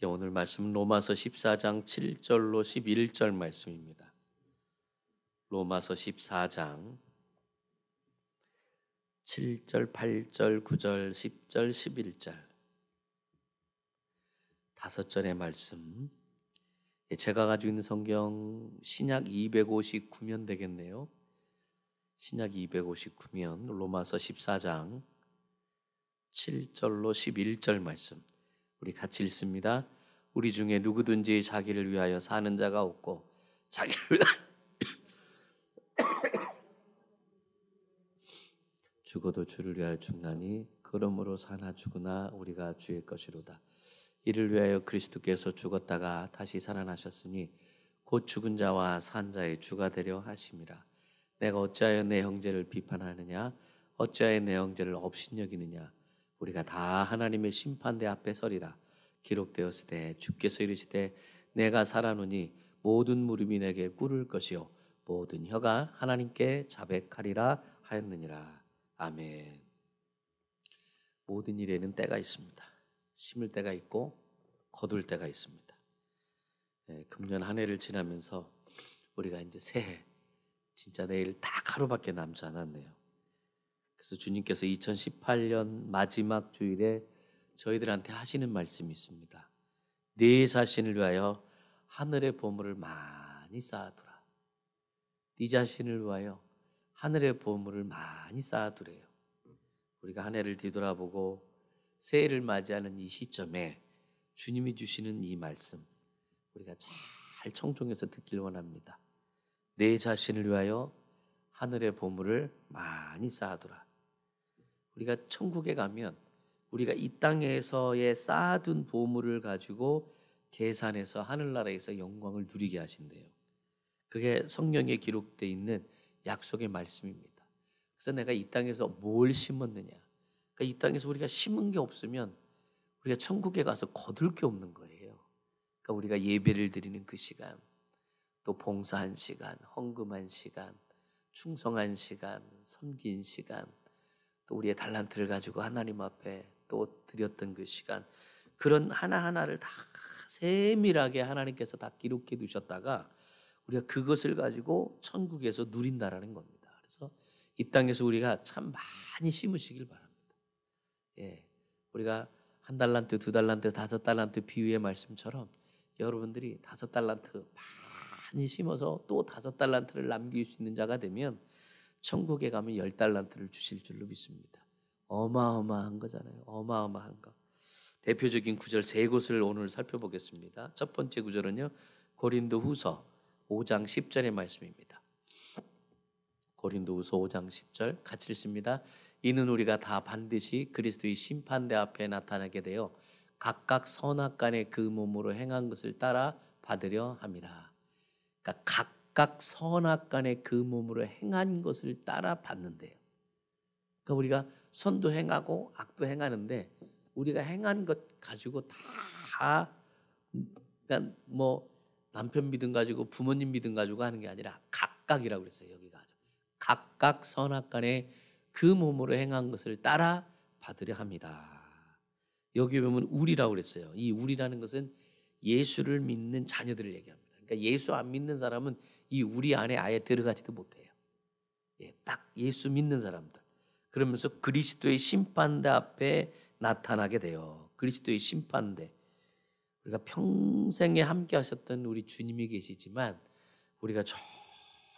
오늘 말씀 로마서 14장 7절로 11절 말씀입니다. 로마서 14장 7절, 8절, 9절, 10절, 11절 5절의 말씀. 제가 가지고 있는 성경 신약 259면 되겠네요. 신약 259면 로마서 14장 7절로 11절 말씀 우리 같이 읽습니다. 우리 중에 누구든지 자기를 위하여 사는 자가 없고 자기를 위하여 죽어도 주를 위하여 죽나니 그러므로 사나 죽으나 우리가 주의 것이로다. 이를 위하여 그리스도께서 죽었다가 다시 살아나셨으니 곧 죽은 자와 산 자의 주가 되려 하심이라. 내가 어찌하여 내 형제를 비판하느냐? 어찌하여 내 형제를 업신여기느냐? 우리가 다 하나님의 심판대 앞에 서리라. 기록되었으되 주께서 이르시되 내가 살아노니 모든 무릎이 내게 꿇을 것이요 모든 혀가 하나님께 자백하리라 하였느니라. 아멘. 모든 일에는 때가 있습니다. 심을 때가 있고 거둘 때가 있습니다. 금년 한 해를 지나면서 우리가 이제 새해 진짜 내일 딱 하루밖에 남지 않았네요. 그래서 주님께서 2018년 마지막 주일에 저희들한테 하시는 말씀이 있습니다. 네 자신을 위하여 하늘의 보물을 많이 쌓아두라. 네 자신을 위하여 하늘의 보물을 많이 쌓아두래요. 우리가 한 해를 뒤돌아보고 새해를 맞이하는 이 시점에 주님이 주시는 이 말씀 우리가 잘 청종해서 듣길 원합니다. 내 자신을 위하여 하늘의 보물을 많이 쌓아두라. 우리가 천국에 가면 우리가 이 땅에서의 쌓아둔 보물을 가지고 계산해서 하늘나라에서 영광을 누리게 하신대요. 그게 성경에 기록되어 있는 약속의 말씀입니다. 그래서 내가 이 땅에서 뭘 심었느냐? 그러니까 이 땅에서 우리가 심은 게 없으면 우리가 천국에 가서 거둘 게 없는 거예요. 그러니까 우리가 예배를 드리는 그 시간, 또 봉사한 시간, 헌금한 시간, 충성한 시간, 섬긴 시간, 또 우리의 달란트를 가지고 하나님 앞에 또 드렸던 그 시간, 그런 하나하나를 다 세밀하게 하나님께서 다 기록해 두셨다가 우리가 그것을 가지고 천국에서 누린다라는 겁니다. 그래서 이 땅에서 우리가 참 많이 심으시길 바랍니다. 우리가 1달란트, 2달란트, 5달란트 비유의 말씀처럼 여러분들이 5달란트 많이 심어서 또 5달란트를 남길 수 있는 자가 되면 천국에 가면 10달란트를 주실 줄로 믿습니다. 어마어마한 거잖아요. 어마어마한 거. 대표적인 구절 3곳을 오늘 살펴보겠습니다. 첫 번째 구절은요, 고린도후서 5장 10절의 말씀입니다. 고린도후서 5장 10절 같이 읽습니다. 이는 우리가 다 반드시 그리스도의 심판대 앞에 나타나게 되어 각각 선악간의 그 몸으로 행한 것을 따라 받으려 함이라. 그러니까 각각 선악간의 그 몸으로 행한 것을 따라 받는데요. 그러니까 우리가 선도 행하고 악도 행하는데 우리가 행한 것 가지고 다 그러니까 뭐 남편 믿음 가지고 부모님 믿음 가지고 하는 게 아니라 각각이라고 그랬어요. 여기가 각각 선악간에 그 몸으로 행한 것을 따라 받으려 합니다. 여기 보면 우리라고 그랬어요. 이 우리라는 것은 예수를 믿는 자녀들을 얘기합니다. 그러니까 예수 안 믿는 사람은 이 우리 안에 아예 들어가지도 못해요. 딱 예수 믿는 사람들. 그러면서 그리스도의 심판대 앞에 나타나게 돼요. 그리스도의 심판대. 우리가 평생에 함께 하셨던 우리 주님이 계시지만 우리가 저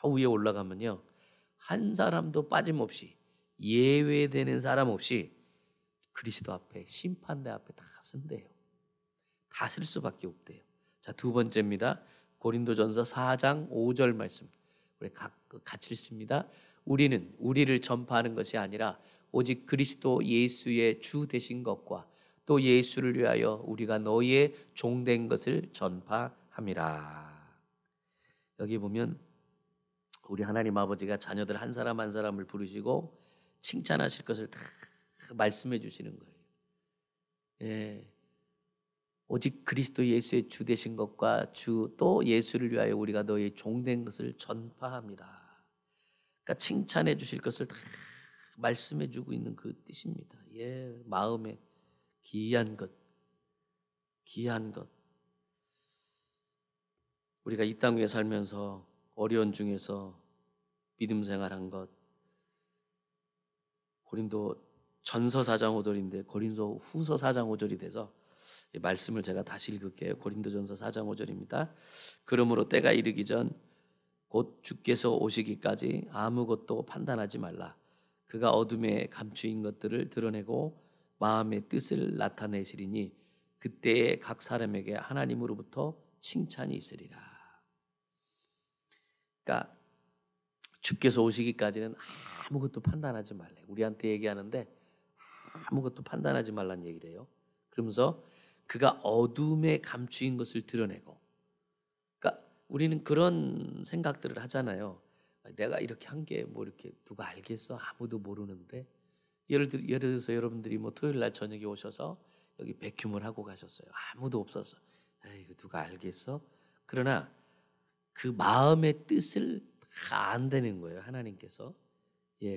위에 올라가면요, 한 사람도 빠짐없이 예외되는 사람 없이 그리스도 앞에 심판대 앞에 다 쓴대요. 다 쓸 수밖에 없대요. 자, 두 번째입니다. 고린도전서 4장 5절 말씀 우리 같이 읽습니다. 우리는 우리를 전파하는 것이 아니라 오직 그리스도 예수의 주 되신 것과 또 예수를 위하여 우리가 너희의 종된 것을 전파함이라. 여기 보면 우리 하나님 아버지가 자녀들 한 사람 한 사람을 부르시고 칭찬하실 것을 다 말씀해 주시는 거예요. 오직 그리스도 예수의 주 되신 것과 주 또 예수를 위하여 우리가 너희의 종된 것을 전파합니다. 그러니까 칭찬해 주실 것을 다 말씀해 주고 있는 그 뜻입니다. 마음에 귀한 것, 귀한 것. 우리가 이 땅 위에 살면서 어려운 중에서 믿음 생활한 것, 고린도 전서 4장 5절인데 고린도 후서 4장 5절이 돼서 이 말씀을 제가 다시 읽을게요. 고린도전서 4장 5절입니다. 그러므로 때가 이르기 전 곧 주께서 오시기까지 아무것도 판단하지 말라. 그가 어둠에 감추인 것들을 드러내고 마음의 뜻을 나타내시리니 그때에 각 사람에게 하나님으로부터 칭찬이 있으리라. 그러니까 주께서 오시기까지는 아무것도 판단하지 말래. 우리한테 얘기하는데 아무것도 판단하지 말란 얘기를 해요. 그러면서 그가 어둠에 감추인 것을 드러내고, 그러니까 우리는 그런 생각들을 하잖아요. 내가 이렇게 한 게 뭐 이렇게 누가 알겠어? 아무도 모르는데. 예를 들어서 여러분들이 뭐 토요일 날 저녁에 오셔서 여기 백큐을 하고 가셨어요. 아무도 없었어. 이거 누가 알겠어? 그러나 그 마음의 뜻을 다 안다는 거예요, 하나님께서.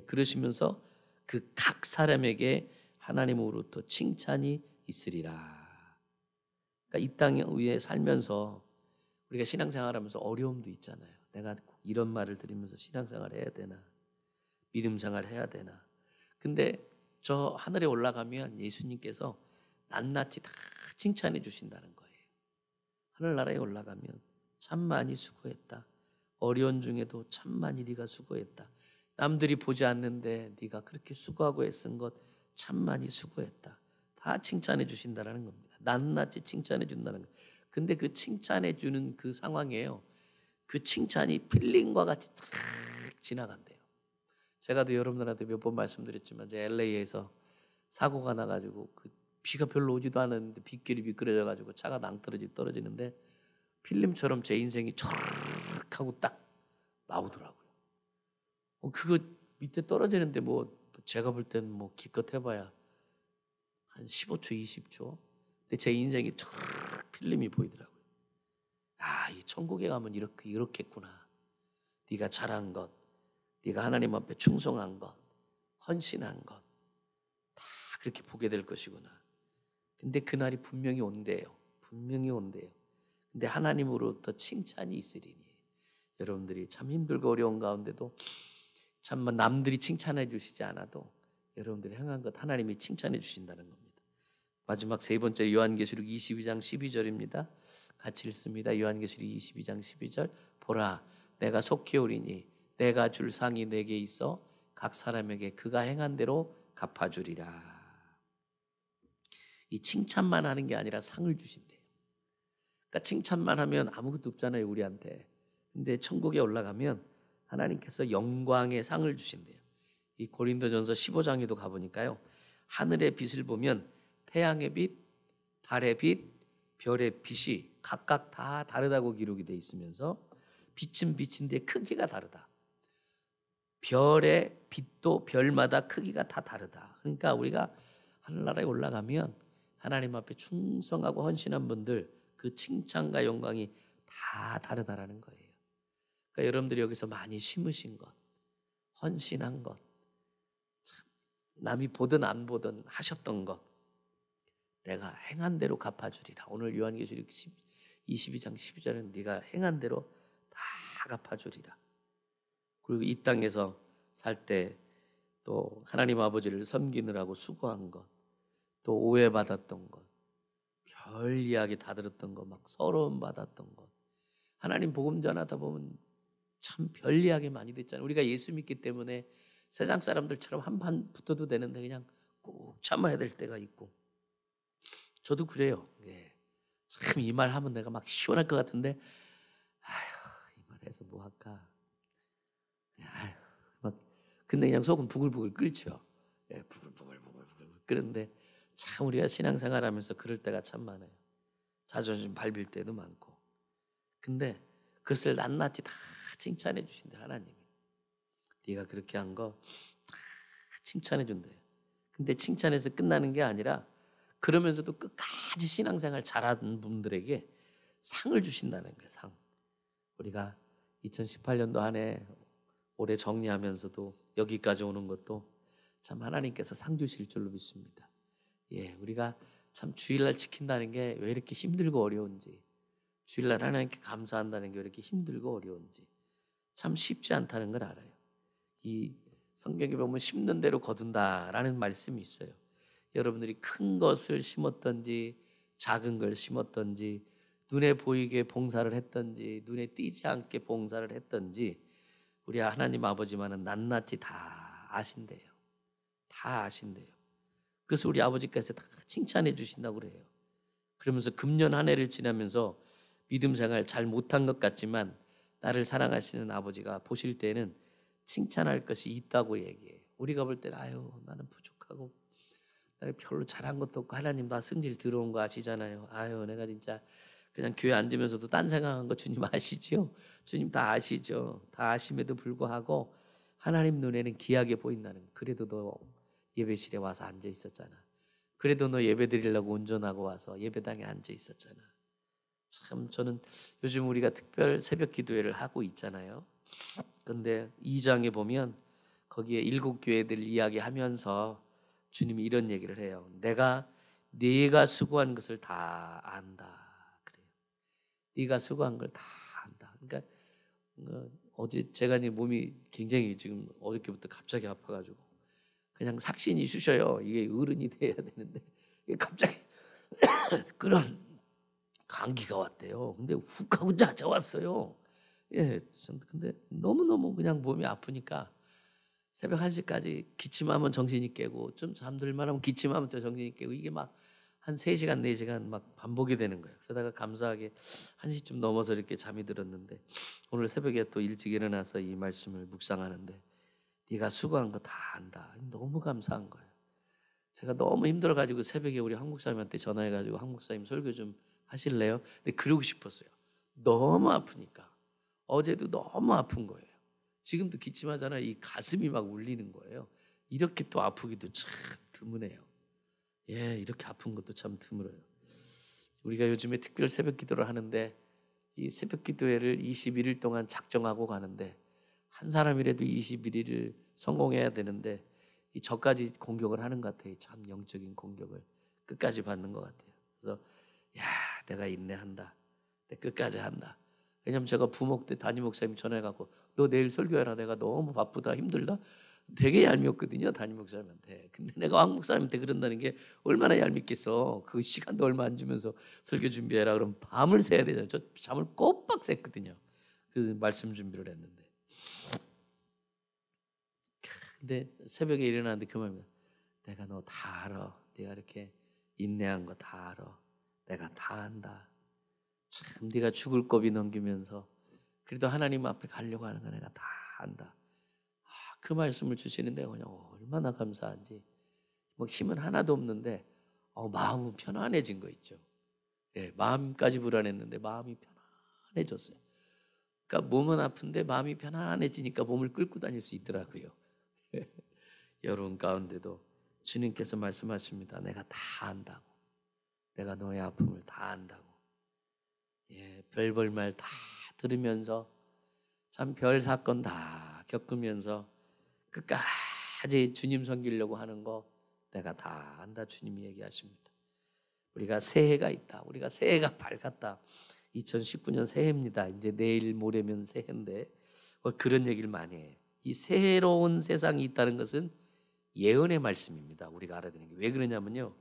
그러시면서 그 각 사람에게 하나님으로부터 칭찬이 있으리라. 그러니까 이 땅 위에 살면서 우리가 신앙생활하면서 어려움도 있잖아요. 내가 이런 말을 드리면서 신앙생활 해야 되나, 믿음 생활 해야 되나. 근데 저 하늘에 올라가면 예수님께서 낱낱이 다 칭찬해 주신다는 거예요. 하늘나라에 올라가면 참 많이 수고했다. 어려운 중에도 참 많이 네가 수고했다. 남들이 보지 않는데 네가 그렇게 수고하고 애쓴 것 참 많이 수고했다. 다 칭찬해 주신다는 겁니다. 낱낱이 칭찬해 준다는 거예요. 근데 그 칭찬해 주는 그 상황이에요. 그 칭찬이 필링과 같이 탁 지나간대요. 제가 또 여러분들한테 몇 번 말씀드렸지만 제 LA에서 사고가 나가지고 그 비가 별로 오지도 않았는데 빗길이 미끄러져가지고 차가 떨어지는데 필름처럼 제 인생이 촤르륵 하고 딱 나오더라고요. 그거 밑에 떨어지는데 뭐 제가 볼 때는 뭐 기껏 해봐야 한 15초, 20초. 근데 제 인생이 촤르륵 필름이 보이더라고요. 이 천국에 가면 이렇겠구나. 네가 잘한 것, 네가 하나님 앞에 충성한 것, 헌신한 것, 다 그렇게 보게 될 것이구나. 근데 그날이 분명히 온대요. 분명히 온대요. 근데 하나님으로부터 칭찬이 있으리니. 여러분들이 참 힘들고 어려운 가운데도 참 남들이 칭찬해 주시지 않아도 여러분들이 행한 것 하나님이 칭찬해 주신다는 겁니다. 마지막 세 번째 요한계시록 22장 12절입니다. 같이 읽습니다. 요한계시록 22장 12절. 보라, 내가 속히 오리니 내가 줄 상이 내게 있어 각 사람에게 그가 행한 대로 갚아주리라. 이 칭찬만 하는 게 아니라 상을 주신대요. 그러니까 칭찬만 하면 아무것도 없잖아요, 우리한테. 근데 천국에 올라가면 하나님께서 영광의 상을 주신대요. 이 고린도전서 15장에도 가보니까요, 하늘의 빛을 보면 태양의 빛, 달의 빛, 별의 빛이 각각 다 다르다고 기록이 되어 있으면서 빛은 빛인데 크기가 다르다. 별의 빛도 별마다 크기가 다 다르다. 그러니까 우리가 하늘나라에 올라가면 하나님 앞에 충성하고 헌신한 분들 그 칭찬과 영광이 다 다르다라는 거예요. 그러니까 여러분들이 여기서 많이 심으신 것, 헌신한 것, 남이 보든 안 보든 하셨던 것 내가 행한 대로 갚아주리라. 오늘 요한계시록 22장 12절은 네가 행한 대로 다 갚아주리라. 그리고 이 땅에서 살 때 또 하나님 아버지를 섬기느라고 수고한 것, 또 오해받았던 것, 별 이야기 다 들었던 것, 막 서러움 받았던 것, 하나님 복음 전하다 보면 참 별 이야기 많이 듣잖아요. 우리가 예수 믿기 때문에 세상 사람들처럼 한판 붙어도 되는데 그냥 꼭 참아야 될 때가 있고, 저도 그래요. 참 이 말 하면 내가 막 시원할 것 같은데 이 말 해서 뭐 할까? 막 근데 그냥 속은 부글부글 끓죠. 부글부글 끓는데 참 우리가 신앙생활하면서 그럴 때가 참 많아요. 자존심 밟을 때도 많고. 근데 그것을 낱낱이 다 칭찬해 주신대, 하나님이. 네가 그렇게 한 거 다 칭찬해 준대요. 근데 칭찬해서 끝나는 게 아니라 그러면서도 끝까지 신앙생활 잘하는 분들에게 상을 주신다는 거예요. 상. 우리가 2018년도 한 해 올해 정리하면서도 여기까지 오는 것도 참 하나님께서 상 주실 줄로 믿습니다. 우리가 참 주일날 지킨다는 게 왜 이렇게 힘들고 어려운지, 주일날 하나님께 감사한다는 게 왜 이렇게 힘들고 어려운지 참 쉽지 않다는 걸 알아요. 이 성경에 보면 심는 대로 거둔다라는 말씀이 있어요. 여러분들이 큰 것을 심었든지 작은 걸 심었든지 눈에 보이게 봉사를 했든지 눈에 띄지 않게 봉사를 했든지 우리 하나님 아버지만은 낱낱이 다 아신대요. 다 아신대요. 그래서 우리 아버지께서 다 칭찬해 주신다고 그래요. 그러면서 금년 한 해를 지나면서 믿음 생활 잘 못한 것 같지만 나를 사랑하시는 아버지가 보실 때는 칭찬할 것이 있다고 얘기해요. 우리가 볼 때는 아유 나는 부족하고 나는 별로 잘한 것도 없고 하나님 나 승질 들어온 거 아시잖아요. 아유 내가 진짜 그냥 교회 앉으면서도 딴 생각한 거 주님 아시죠? 주님 다 아시죠? 다 아심에도 불구하고 하나님 눈에는 귀하게 보인다는 거. 그래도 너 예배실에 와서 앉아 있었잖아. 그래도 너 예배 드리려고 운전하고 와서 예배당에 앉아 있었잖아. 참 저는 요즘 우리가 특별 새벽 기도회를 하고 있잖아요. 근데 2장에 보면 거기에 7교회들 이야기하면서 주님이 이런 얘기를 해요. 네가 수고한 것을 다 안다. 그래요. 네가 수고한 걸 다 안다. 그러니까 어제 제가 몸이 굉장히 지금 어저께부터 갑자기 아파가지고 그냥 삭신이 쑤셔요. 이게 어른이 돼야 되는데 이게 갑자기 그런 감기가 왔대요. 근데 훅 하고 찾아왔어요. 예, 근데 너무너무 그냥 몸이 아프니까 새벽 1시까지 기침하면 정신이 깨고 좀 잠들만 하면 기침하면 또 정신이 깨고 이게 막 한 3시간 4시간 막 반복이 되는 거예요. 그러다가 감사하게 1시쯤 넘어서 이렇게 잠이 들었는데 오늘 새벽에 또 일찍 일어나서 이 말씀을 묵상하는데 네가 수고한 거 다 안다. 너무 감사한 거예요. 제가 너무 힘들어가지고 새벽에 우리 한국사님한테 전화해가지고 한국사님 설교 좀 하실래요? 근데 그러고 싶었어요. 너무 아프니까. 어제도 너무 아픈 거예요. 지금도 기침하잖아요. 이 가슴이 막 울리는 거예요. 이렇게 또 아프기도 참 드무네요. 예, 이렇게 아픈 것도 참 드물어요. 우리가 요즘에 특별 새벽 기도를 하는데 이 새벽 기도회를 21일 동안 작정하고 가는데 한 사람이라도 21일을 성공해야 되는데 이 저까지 공격을 하는 것 같아요. 참 영적인 공격을 끝까지 받는 것 같아요. 그래서 야, 내가 인내한다. 내가 끝까지 한다. 왜냐면 제가 부목 때 담임 목사님 전화해갖고 너 내일 설교해라. 내가 너무 바쁘다 힘들다. 되게 얄미웠거든요 담임 목사님한테. 근데 내가 황 목사님한테 그런다는 게 얼마나 얄밉겠어. 그 시간도 얼마 안 주면서 설교 준비해라. 그럼 밤을 새야 되잖아요. 저 잠을 꼬박 샜거든요. 그 말씀 준비를 했는데. 근데 새벽에 일어났는데 그 말입니다. 내가 너 다 알아. 네가 이렇게 인내한 거 다 알아. 내가 다 안다. 참 네가 죽을 고비 넘기면서 그래도 하나님 앞에 가려고 하는 거 내가 다 안다. 그 말씀을 주시는데 그냥 얼마나 감사한지. 뭐 힘은 하나도 없는데 마음은 편안해진 거 있죠. 예, 마음까지 불안했는데 마음이 편안해졌어요. 그러니까 몸은 아픈데 마음이 편안해지니까 몸을 끌고 다닐 수 있더라고요. 여러분 가운데도 주님께서 말씀하십니다. 내가 다 안다고. 내가 너의 아픔을 다 안다고. 예, 별볼 말 다 들으면서 참 별 사건 다 겪으면서 끝까지 주님 섬기려고 하는 거 내가 다 안다. 주님이 얘기하십니다. 우리가 새해가 있다. 우리가 새해가 밝았다. 2019년 새해입니다. 이제 내일 모레면 새해인데 그런 얘기를 많이 해요. 이 새로운 세상이 있다는 것은 예언의 말씀입니다. 우리가 알아야 되는 게 왜 그러냐면요.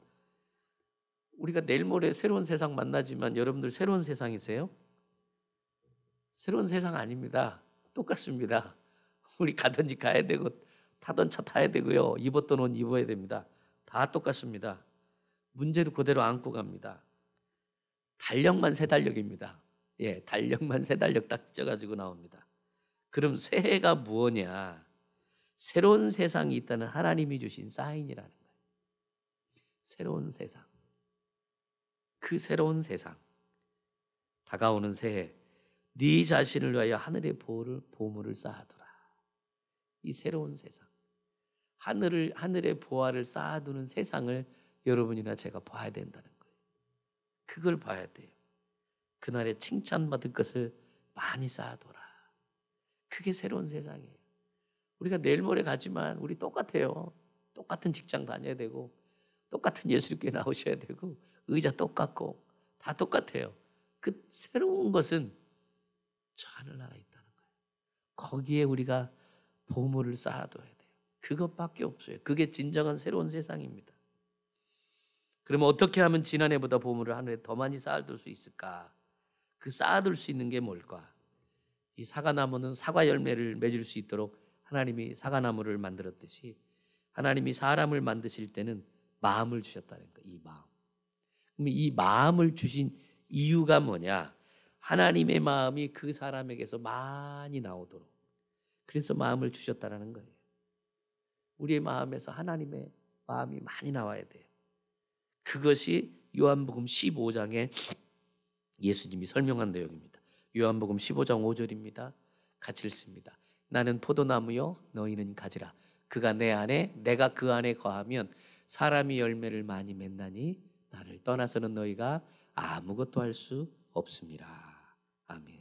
우리가 내일 모레 새로운 세상 만나지만 여러분들 새로운 세상이세요? 새로운 세상 아닙니다. 똑같습니다. 우리 가던 집 가야 되고 타던 차 타야 되고요. 입었던 옷 입어야 됩니다. 다 똑같습니다. 문제도 그대로 안고 갑니다. 달력만 세 달력입니다. 예, 달력만 세 달력 딱 쪄가지고 나옵니다. 그럼 새해가 무엇이냐? 새로운 세상이 있다는 하나님이 주신 사인이라는 거예요. 새로운 세상. 그 새로운 세상. 다가오는 새해. 네 자신을 위하여 하늘의 보물을 쌓아두라. 이 새로운 세상. 하늘의 보화를 쌓아두는 세상을 여러분이나 제가 봐야 된다는 거예요. 그걸 봐야 돼요. 그날에 칭찬받을 것을 많이 쌓아둬라. 그게 새로운 세상이에요. 우리가 내일 모레 가지만 우리 똑같아요. 똑같은 직장 다녀야 되고 똑같은 예수님께 나오셔야 되고 의자 똑같고 다 똑같아요. 그 새로운 것은 저 하늘나라에 있다는 거예요. 거기에 우리가 보물을 쌓아둬야 돼요. 그것밖에 없어요. 그게 진정한 새로운 세상입니다. 그러면 어떻게 하면 지난해보다 보물을 하늘에 더 많이 쌓아둘 수 있을까? 그 쌓아둘 수 있는 게 뭘까? 이 사과나무는 사과 열매를 맺을 수 있도록 하나님이 사과나무를 만들었듯이 하나님이 사람을 만드실 때는 마음을 주셨다는 거예요. 이 마음. 그럼 이 마음을 주신 이유가 뭐냐? 하나님의 마음이 그 사람에게서 많이 나오도록. 그래서 마음을 주셨다는 거예요. 우리의 마음에서 하나님의 마음이 많이 나와야 돼요. 그것이 요한복음 15장에 예수님이 설명한 내용입니다. 요한복음 15장 5절입니다. 같이 읽습니다. 나는 포도나무요 너희는 가지라. 그가 내 안에 내가 그 안에 거하면 사람이 열매를 많이 맺나니 나를 떠나서는 너희가 아무것도 할 수 없습니다. 아멘.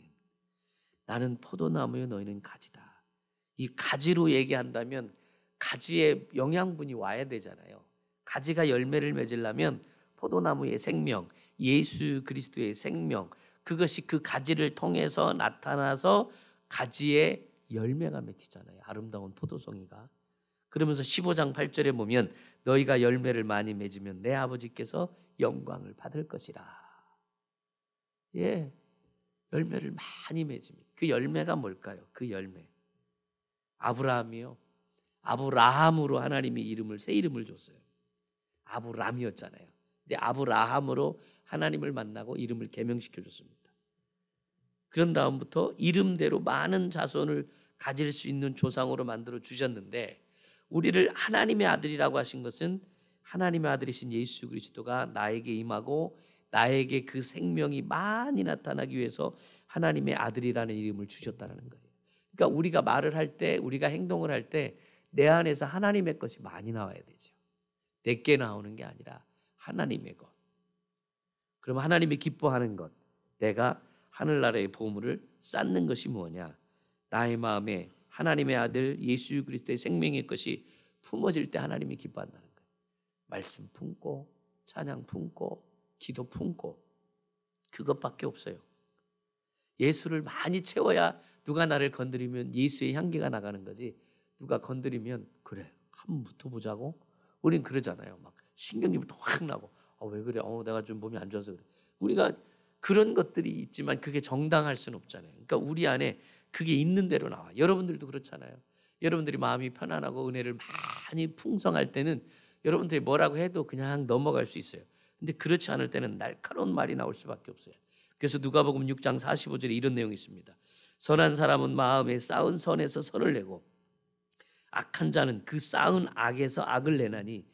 나는 포도나무요 너희는 가지다. 이 가지로 얘기한다면 가지에 영양분이 와야 되잖아요. 가지가 열매를 맺으려면 포도나무의 생명, 예수 그리스도의 생명, 그것이 그 가지를 통해서 나타나서 가지에 열매가 맺히잖아요. 아름다운 포도송이가. 그러면서 15장 8절에 보면 너희가 열매를 많이 맺으면 내 아버지께서 영광을 받을 것이라. 예, 열매를 많이 맺으면 그 열매가 뭘까요? 그 열매. 아브라함이요. 아브라함으로 하나님이 이름을 새 이름을 줬어요. 아브람이었잖아요. 근데 아브라함으로 하나님을 만나고 이름을 개명시켜 줬습니다. 그런 다음부터 이름대로 많은 자손을 가질 수 있는 조상으로 만들어 주셨는데 우리를 하나님의 아들이라고 하신 것은 하나님의 아들이신 예수 그리스도가 나에게 임하고 나에게 그 생명이 많이 나타나기 위해서 하나님의 아들이라는 이름을 주셨다는 거예요. 그러니까 우리가 말을 할 때 우리가 행동을 할 때 내 안에서 하나님의 것이 많이 나와야 되죠. 내게 나오는 게 아니라 하나님의 것. 그럼 하나님이 기뻐하는 것, 내가 하늘나라의 보물을 쌓는 것이 뭐냐? 나의 마음에 하나님의 아들 예수 그리스도의 생명의 것이 품어질 때 하나님이 기뻐한다는 거예요. 말씀 품고 찬양 품고 기도 품고 그것밖에 없어요. 예수를 많이 채워야 누가 나를 건드리면 예수의 향기가 나가는 거지. 누가 건드리면 그래 한번 붙어보자고 우린 그러잖아요. 막 신경질도 확 나고 왜 그래? 내가 좀 몸이 안 좋아서 그래. 우리가 그런 것들이 있지만 그게 정당할 수는 없잖아요. 그러니까 우리 안에 그게 있는 대로 나와. 여러분들도 그렇잖아요. 여러분들이 마음이 편안하고 은혜를 많이 풍성할 때는 여러분들이 뭐라고 해도 그냥 넘어갈 수 있어요. 근데 그렇지 않을 때는 날카로운 말이 나올 수밖에 없어요. 그래서 누가복음 6장 45절에 이런 내용이 있습니다. 선한 사람은 마음에 쌓은 선에서 선을 내고 악한 자는 그 쌓은 악에서 악을 내나니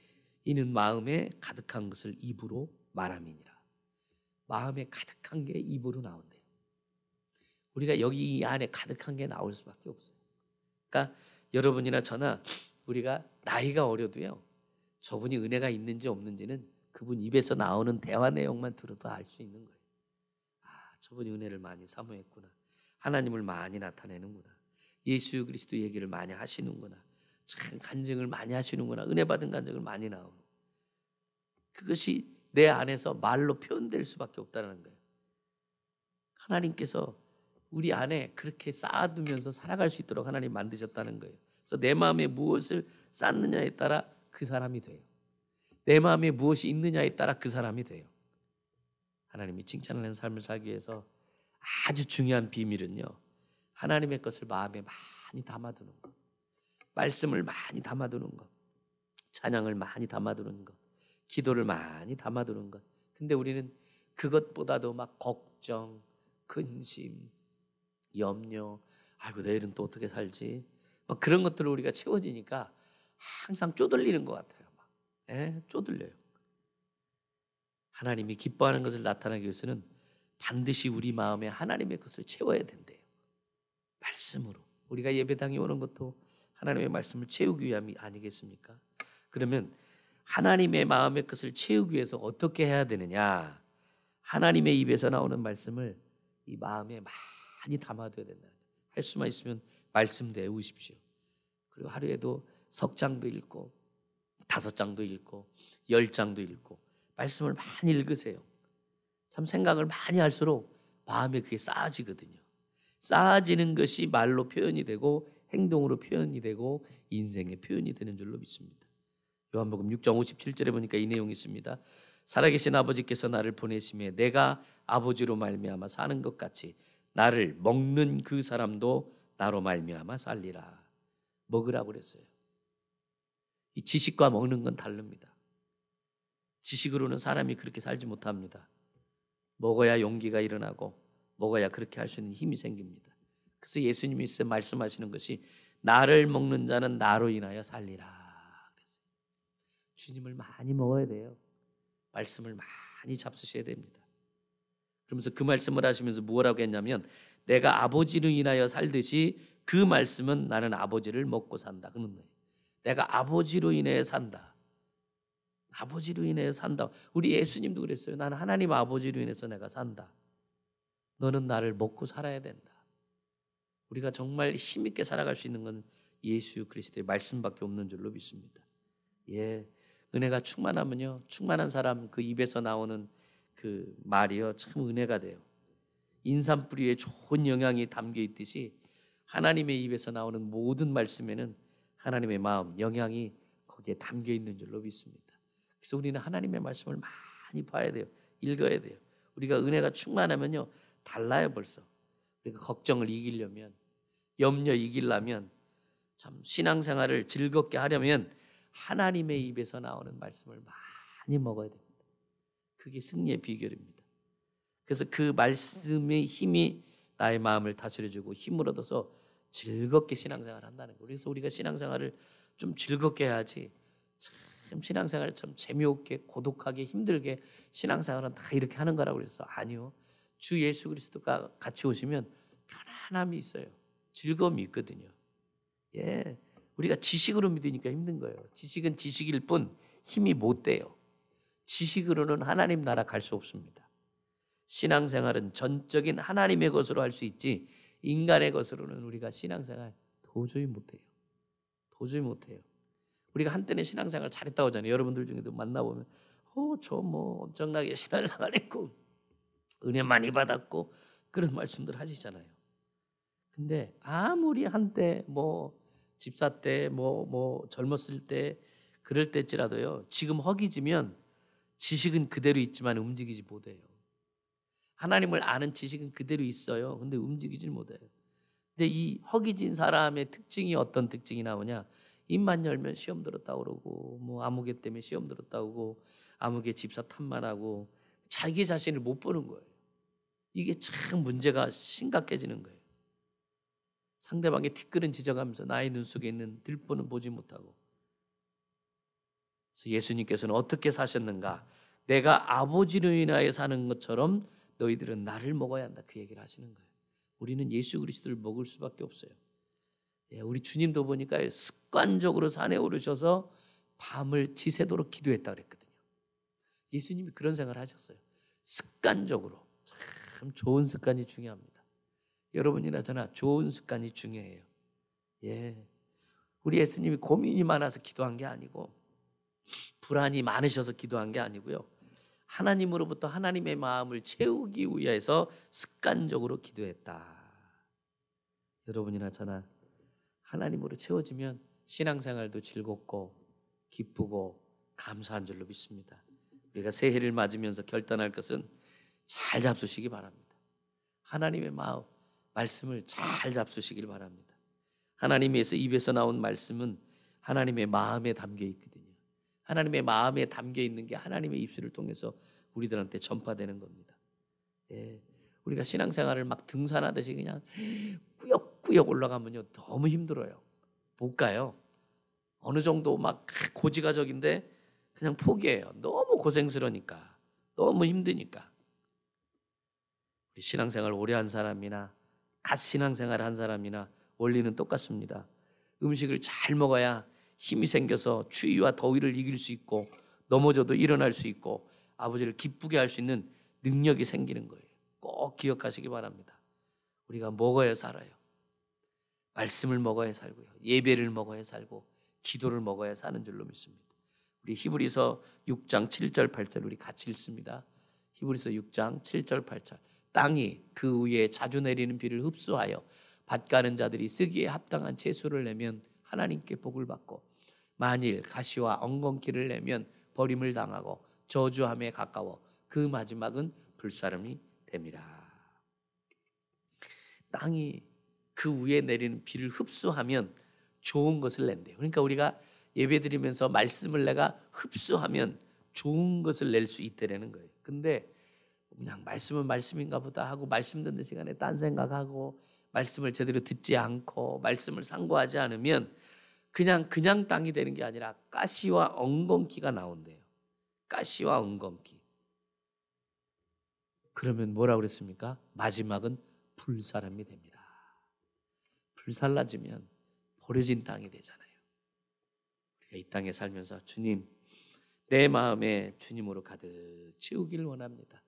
이는 마음에 가득한 것을 입으로 말함이니라. 마음에 가득한 게 입으로 나온대요. 우리가 여기 이 안에 가득한 게 나올 수밖에 없어요. 그러니까 여러분이나 저나 우리가 나이가 어려도요. 저분이 은혜가 있는지 없는지는 그분 입에서 나오는 대화 내용만 들어도 알 수 있는 거예요. 저분이 은혜를 많이 사모했구나. 하나님을 많이 나타내는구나. 예수 그리스도 얘기를 많이 하시는구나. 참 간증을 많이 하시는구나. 은혜 받은 간증을 많이 나오고. 그것이 내 안에서 말로 표현될 수밖에 없다는 거예요. 하나님께서 우리 안에 그렇게 쌓아두면서 살아갈 수 있도록 하나님 만드셨다는 거예요. 그래서 내 마음에 무엇을 쌓느냐에 따라 그 사람이 돼요. 내 마음에 무엇이 있느냐에 따라 그 사람이 돼요. 하나님이 칭찬하는 삶을 살기 위해서 아주 중요한 비밀은요. 하나님의 것을 마음에 많이 담아두는 것. 말씀을 많이 담아두는 것. 찬양을 많이 담아두는 것. 기도를 많이 담아두는 것. 근데 우리는 그것보다도 막 걱정, 근심, 염려, 아이고 내일은 또 어떻게 살지? 막 그런 것들을 우리가 채워지니까 항상 쪼들리는 것 같아요. 쪼들려요. 하나님이 기뻐하는 것을 나타나기 위해서는 반드시 우리 마음에 하나님의 것을 채워야 된대요. 말씀으로. 우리가 예배당에 오는 것도 하나님의 말씀을 채우기 위함이 아니겠습니까? 그러면 하나님의 마음의 것을 채우기 위해서 어떻게 해야 되느냐? 하나님의 입에서 나오는 말씀을 이 마음에 많이 담아둬야 된다. 할 수만 있으면 말씀도 외우십시오. 그리고 하루에도 석 장도 읽고 5장도 읽고 10장도 읽고 말씀을 많이 읽으세요. 참 생각을 많이 할수록 마음에 그게 쌓아지거든요. 쌓아지는 것이 말로 표현이 되고 행동으로 표현이 되고 인생의 표현이 되는 줄로 믿습니다. 요한복음 6장 57절에 보니까 이 내용이 있습니다. 살아계신 아버지께서 나를 보내심에 내가 아버지로 말미암아 사는 것 같이 나를 먹는 그 사람도 나로 말미암아 살리라. 먹으라고 그랬어요. 이 지식과 먹는 건 다릅니다. 지식으로는 사람이 그렇게 살지 못합니다. 먹어야 용기가 일어나고 먹어야 그렇게 할 수 있는 힘이 생깁니다. 그래서 예수님이 말씀하시는 것이 나를 먹는 자는 나로 인하여 살리라 그랬어요. 주님을 많이 먹어야 돼요. 말씀을 많이 잡수셔야 됩니다. 그러면서 그 말씀을 하시면서 뭐라고 했냐면 내가 아버지로 인하여 살듯이 그 말씀은 나는 아버지를 먹고 산다. 그런 거예요. 내가 아버지로 인해 산다. 아버지로 인해 산다. 우리 예수님도 그랬어요. 나는 하나님 아버지로 인해서 내가 산다. 너는 나를 먹고 살아야 된다. 우리가 정말 힘있게 살아갈 수 있는 건 예수 그리스도의 말씀밖에 없는 줄로 믿습니다. 예, 은혜가 충만하면요, 충만한 사람 그 입에서 나오는 그 말이요 참 은혜가 돼요. 인삼뿌리에 좋은 영양이 담겨 있듯이 하나님의 입에서 나오는 모든 말씀에는 하나님의 마음, 영향이 거기에 담겨 있는 줄로 믿습니다. 그래서 우리는 하나님의 말씀을 많이 봐야 돼요. 읽어야 돼요. 우리가 은혜가 충만하면요 달라요. 벌써 우리가 걱정을 이기려면, 염려 이기려면, 참 신앙생활을 즐겁게 하려면 하나님의 입에서 나오는 말씀을 많이 먹어야 됩니다. 그게 승리의 비결입니다. 그래서 그 말씀의 힘이 나의 마음을 다스려주고 힘을 얻어서 즐겁게 신앙생활을 한다는 거예요. 그래서 우리가 신앙생활을 좀 즐겁게 해야지, 참 신앙생활을 참 재미없게 고독하게 힘들게 신앙생활은 다 이렇게 하는 거라고 그래서 아니요. 주 예수 그리스도가 같이 오시면 편안함이 있어요. 즐거움이 있거든요. 예, 우리가 지식으로 믿으니까 힘든 거예요. 지식은 지식일 뿐 힘이 못 돼요. 지식으로는 하나님 나라 갈 수 없습니다. 신앙생활은 전적인 하나님의 것으로 할 수 있지 인간의 것으로는 우리가 신앙생활 도저히 못해요. 도저히 못해요. 우리가 한때는 신앙생활 잘했다고 하잖아요. 여러분들 중에도 만나보면 저 뭐 엄청나게 신앙생활 했고 은혜 많이 받았고 그런 말씀들 하시잖아요. 근데 아무리 한때 뭐 집사 때 뭐 젊었을 때 그럴 때일지라도요 지금 허기지면 지식은 그대로 있지만 움직이지 못해요. 하나님을 아는 지식은 그대로 있어요. 근데 움직이질 못해요. 근데 이 허기진 사람의 특징이 어떤 특징이 나오냐? 입만 열면 시험 들었다고 그러고 뭐 아무개 때문에 시험 들었다고 그러고 아무개 집사 탓만하고 자기 자신을 못 보는 거예요. 이게 참 문제가 심각해지는 거예요. 상대방의 티끌은 지져가면서 나의 눈 속에 있는 들보는 보지 못하고. 그래서 예수님께서는 어떻게 사셨는가? 내가 아버지로 인하여 사는 것처럼 너희들은 나를 먹어야 한다. 그 얘기를 하시는 거예요. 우리는 예수 그리스도를 먹을 수밖에 없어요. 우리 주님도 보니까 습관적으로 산에 오르셔서 밤을 지새도록 기도했다 그랬거든요. 예수님이 그런 생각을 하셨어요. 습관적으로. 참 좋은 습관이 중요합니다. 여러분이나 저나 좋은 습관이 중요해요. 예, 우리 예수님이 고민이 많아서 기도한 게 아니고 불안이 많으셔서 기도한 게 아니고요. 하나님으로부터 하나님의 마음을 채우기 위해서 습관적으로 기도했다. 여러분이나 저나 하나님으로 채워지면 신앙생활도 즐겁고 기쁘고 감사한 줄로 믿습니다. 우리가 새해를 맞으면서 결단할 것은 잘 잡수시기 바랍니다. 하나님의 마음, 말씀을 잘 잡수시길 바랍니다. 하나님에서 입에서 나온 말씀은 하나님의 마음에 담겨 있거든요. 하나님의 마음에 담겨 있는 게 하나님의 입술을 통해서 우리들한테 전파되는 겁니다. 예, 우리가 신앙생활을 막 등산하듯이 그냥 꾸역꾸역 올라가면요 너무 힘들어요. 못 가요. 어느 정도 막 고지가적인데 그냥 포기해요. 너무 고생스러우니까, 너무 힘드니까. 우리 신앙생활 오래 한 사람이나 갓 신앙생활 한 사람이나 원리는 똑같습니다. 음식을 잘 먹어야 힘이 생겨서 추위와 더위를 이길 수 있고 넘어져도 일어날 수 있고 아버지를 기쁘게 할 수 있는 능력이 생기는 거예요. 꼭 기억하시기 바랍니다. 우리가 먹어야 살아요. 말씀을 먹어야 살고요. 예배를 먹어야 살고 기도를 먹어야 사는 줄로 믿습니다. 우리 히브리서 6장 7절 8절 우리 같이 읽습니다. 히브리서 6장 7절 8절 땅이 그 위에 자주 내리는 비를 흡수하여 밭 가는 자들이 쓰기에 합당한 채소를 내면 하나님께 복을 받고, 만일 가시와 엉겅퀴를 내면 버림을 당하고 저주함에 가까워 그 마지막은 불사름이 됨이라. 땅이 그 위에 내리는 비를 흡수하면 좋은 것을 낸대요. 그러니까 우리가 예배드리면서 말씀을 내가 흡수하면 좋은 것을 낼 수 있다라는 거예요. 근데 그냥 말씀은 말씀인가 보다 하고 말씀 듣는 시간에 딴 생각하고 말씀을 제대로 듣지 않고 말씀을 상고하지 않으면 그냥 땅이 되는 게 아니라 가시와 엉겅퀴가 나온대요. 가시와 엉겅퀴. 그러면 뭐라고 그랬습니까? 마지막은 불사람이 됩니다. 불살라지면 버려진 땅이 되잖아요. 우리가 이 땅에 살면서 주님, 내 마음에 주님으로 가득 채우기를 원합니다.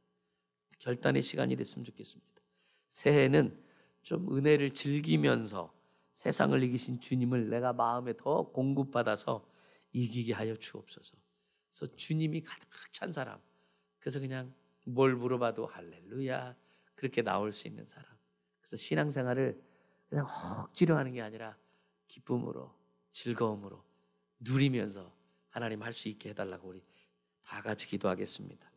결단의 시간이 됐으면 좋겠습니다. 새해는 좀 은혜를 즐기면서 세상을 이기신 주님을 내가 마음에 더 공급받아서 이기게 하여 주옵소서. 그래서 주님이 가득 찬 사람, 그래서 그냥 뭘 물어봐도 할렐루야 그렇게 나올 수 있는 사람. 그래서 신앙생활을 그냥 억지로 하는 게 아니라 기쁨으로, 즐거움으로 누리면서 하나님 할 수 있게 해달라고 우리 다 같이 기도하겠습니다.